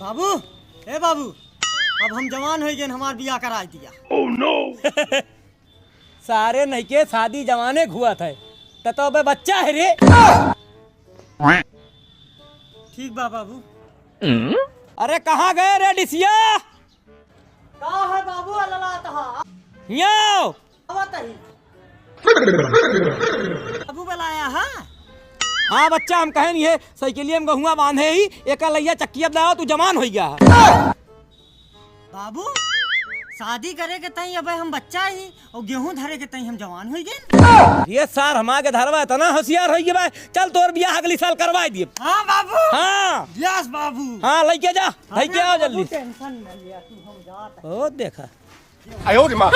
बाबू, ए बाबू, अब हम जवान हो गए, हमार बियाह करा दिया। oh, no. सारे नहीं के शादी जवाने हुआ था तो अबे बच्चा है रे। ठीक बा बाबू। अरे कहाँ गए रे डिसिया? का है बाबू? अल्लाह तहा यो आवत ही बाबू बुलाया है। हाँ बच्चा, हम कहें ये साइकिलिया में गहुआ बांधे ही एक लैया चक्किया दाओ तू जवान हो गया। बाबू, शादी करे के तई अब हम बच्चा ही और गेहूं धरे के तई हम जवान हो गए। ये सार हमारे धरवा इतना होशियार हो गया। चल तोर बियाह अगली साल करवा दिए। हाँ बाबू। हाँ यस बाबू। हाँ लेके जा, लेके आओ जल्दी। टेंशन न लिया तू, हम जात। ओ देखा I owed him up.